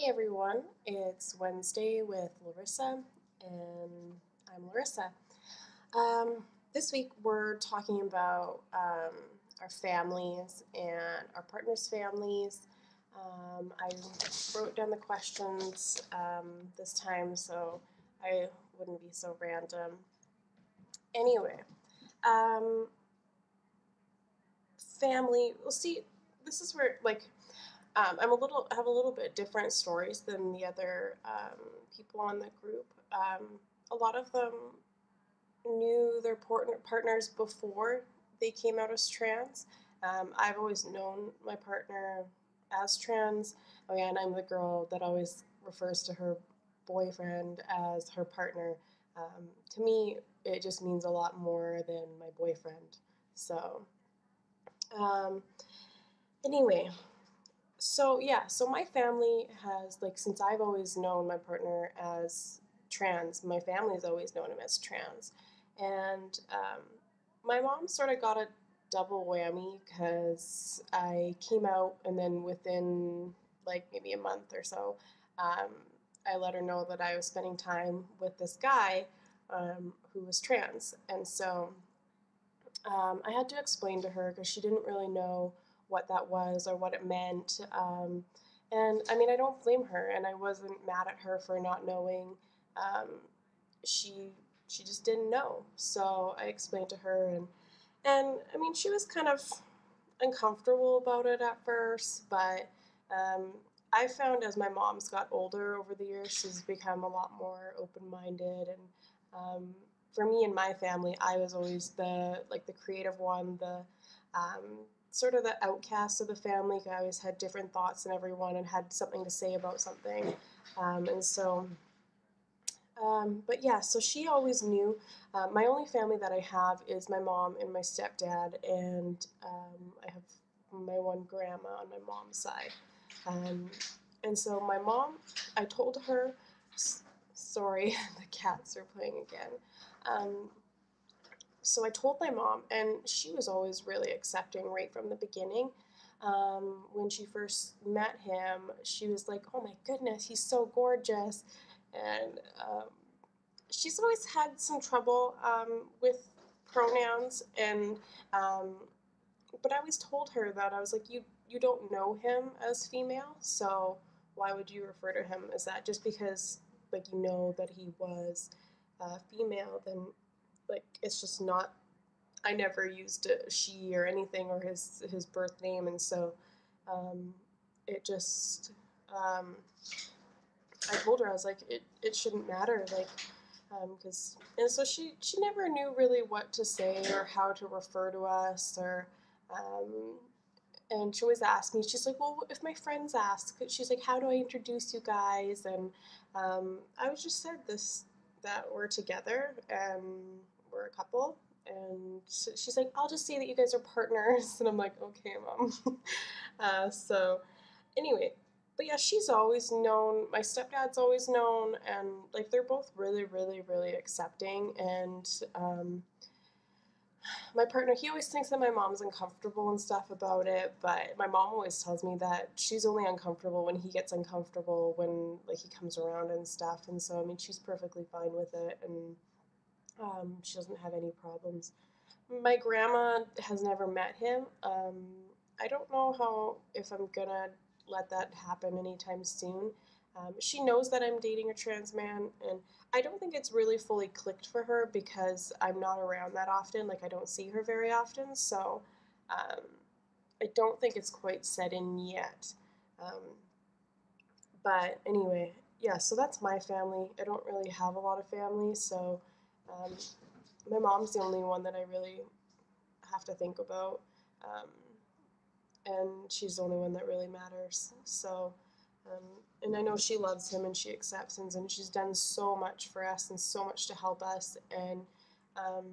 Hey everyone, it's Wednesday with Larissa, and I'm Larissa. This week we're talking about our families and our partners' families. I wrote down the questions this time so I wouldn't be so random. Anyway, um, family, we'll see, this is where, I have a little bit different stories than the other people on the group. A lot of them knew their partners before they came out as trans. I've always known my partner as trans. Oh yeah, and I'm the girl that always refers to her boyfriend as her partner. To me, it just means a lot more than my boyfriend. So, um, anyway, so my family has, like, since I've always known my partner as trans, my family's always known him as trans. And my mom sort of got a double whammy because I came out, and then within like maybe a month or so, um, I let her know that I was spending time with this guy who was trans. And so I had to explain to her because she didn't really know what that was or what it meant. And I mean, I don't blame her, and I wasn't mad at her for not knowing. Um, she she just didn't know, so I explained to her, and I mean, she was kind of uncomfortable about it at first, but um, I found as my mom's got older over the years, she's become a lot more open-minded. And for me and my family, I was always the creative one, the sort of the outcast of the family. I always had different thoughts than everyone and had something to say about something, and so. But yeah, so she always knew. My only family that I have is my mom and my stepdad, and I have my one grandma on my mom's side. Um, and so my mom, I told her, sorry, the cats are playing again. Um, so I told my mom, and she was always really accepting right from the beginning. When she first met him, she was like, "Oh my goodness, he's so gorgeous," and she's always had some trouble with pronouns, and um, but I always told her that I was like, you don't know him as female, so why would you refer to him as that? Just because like you know that he was female, then like it's just not. I never used a she or anything or his birth name, and so um, it just. I told her, I was like, it shouldn't matter, like, because and so she never knew really what to say or how to refer to us, or um, and she always asked me, she's like, well, if my friends ask, she's like, how do I introduce you guys? And I was just said this, that we're together and we're a couple. And so she's like, I'll just say that you guys are partners. And I'm like, okay, mom. So anyway, but yeah, she's always known, my stepdad's always known, and like they're both really, really, really accepting. And my partner, he always thinks that my mom's uncomfortable and stuff about it, but my mom always tells me that she's only uncomfortable when he gets uncomfortable, when like he comes around and stuff. And so I mean, she's perfectly fine with it, and she doesn't have any problems. My grandma has never met him. I don't know how, if I'm gonna let that happen anytime soon. She knows that I'm dating a trans man, and I don't think it's really fully clicked for her because I'm not around that often. Like, I don't see her very often, so um, I don't think it's quite set in yet. Um, but anyway, yeah, so that's my family. I don't really have a lot of family, so um, my mom's the only one that I really have to think about. Um, and she's the only one that really matters. So, um, and I know she loves him and she accepts him, and she's done so much for us and so much to help us. And um,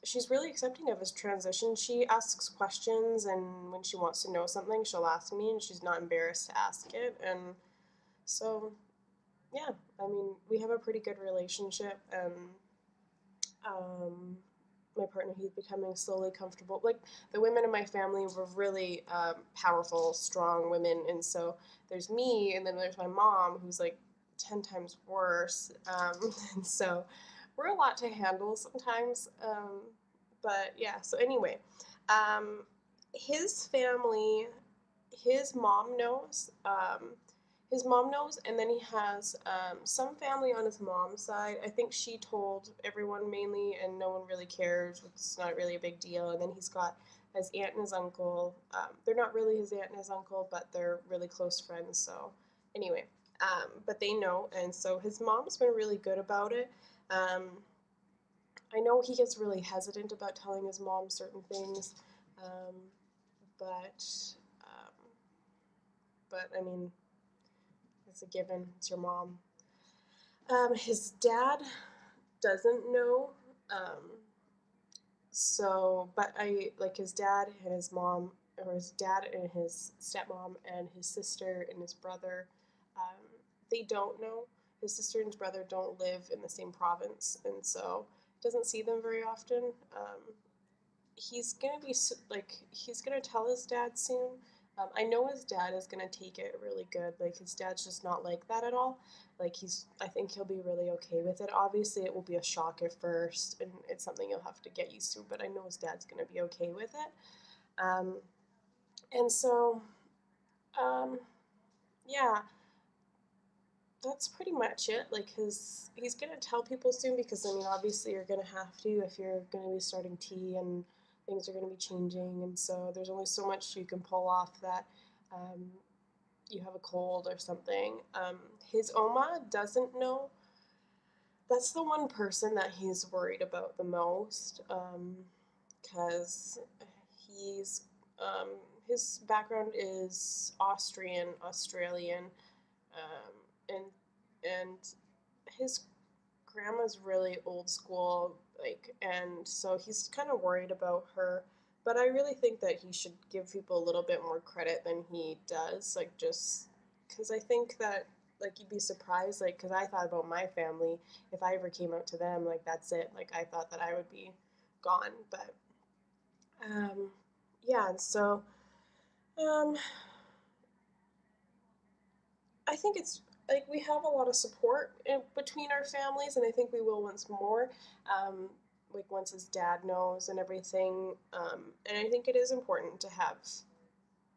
she's really accepting of his transition. She asks questions, and when she wants to know something, she'll ask me, and she's not embarrassed to ask it. And so, yeah, I mean, we have a pretty good relationship, and um, my partner, he's becoming slowly comfortable. Like, the women in my family were really powerful, strong women, and so there's me, and then there's my mom, who's like 10 times worse. And so we're a lot to handle sometimes. But yeah, so anyway, um, his family, his mom knows. His mom knows, and then he has some family on his mom's side. I think she told everyone mainly, and no one really cares. It's not really a big deal. And then he's got his aunt and his uncle. They're not really his aunt and his uncle, but they're really close friends. So anyway, but they know, and so his mom's been really good about it. Um, I know he gets really hesitant about telling his mom certain things, um, but um, I mean, it's a given. It's your mom. His dad doesn't know. Um, but I like his dad and his mom, or his dad and his stepmom and his sister and his brother. Um, they don't know. His sister and his brother don't live in the same province, and so doesn't see them very often. He's gonna be like, he's gonna tell his dad soon. I know his dad is gonna take it really good. Like, his dad's just not like that at all. Like, I think he'll be really okay with it. Obviously, it will be a shock at first, and it's something you'll have to get used to. But I know his dad's gonna be okay with it. And so, um, yeah, that's pretty much it. Like, he's gonna tell people soon, because I mean, obviously you're gonna have to if you're gonna be starting tea, and things are gonna be changing, and so there's only so much you can pull off that um, you have a cold or something. His Oma doesn't know. That's the one person that he's worried about the most, because he's um, his background is Australian, and his grandma's really old school, like, and so he's kind of worried about her. But I really think that he should give people a little bit more credit than he does, like, just because I think that, like, you'd be surprised, like, because I thought about my family, if I ever came out to them, like, that's it, like, I thought that I would be gone. But yeah, and so um, I think it's like we have a lot of support between our families, and I think we will once more. Um, like, once his dad knows and everything, and I think it is important to have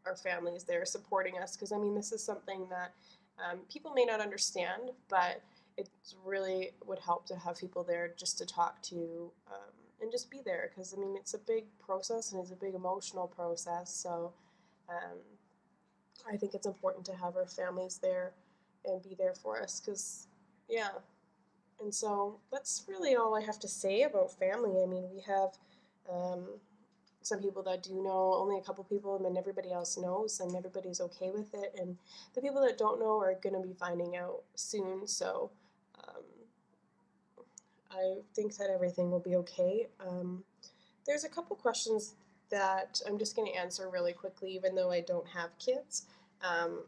our families there supporting us, because I mean, this is something that people may not understand, but it really would help to have people there just to talk to, and just be there, because I mean, it's a big process and it's a big emotional process. So um, I think it's important to have our families there and be there for us, because, yeah. And so that's really all I have to say about family. I mean, we have um, some people that do know, only a couple people, and then everybody else knows, and everybody's okay with it. And the people that don't know are going to be finding out soon. So um, I think that everything will be okay. There's a couple questions that I'm just going to answer really quickly, even though I don't have kids. Um,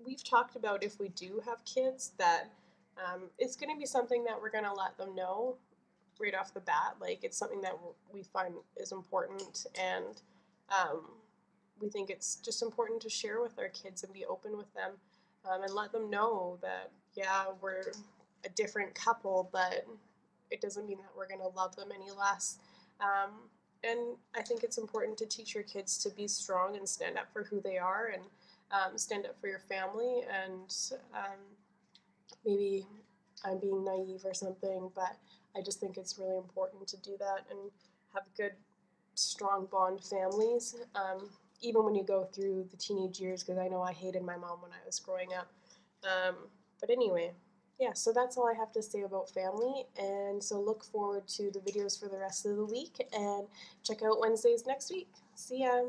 we've talked about, if we do have kids, that it's going to be something that we're going to let them know right off the bat. Like, it's something that we find is important, and um, we think it's just important to share with our kids and be open with them, and let them know that, yeah, we're a different couple, but it doesn't mean that we're going to love them any less. Um, and I think it's important to teach your kids to be strong and stand up for who they are, and stand up for your family. And maybe I'm being naive or something, but I just think it's really important to do that and have good, strong bond families, even when you go through the teenage years, because I know I hated my mom when I was growing up. Um, but anyway, yeah, so that's all I have to say about family. And so look forward to the videos for the rest of the week, and check out Wednesdays next week. See ya!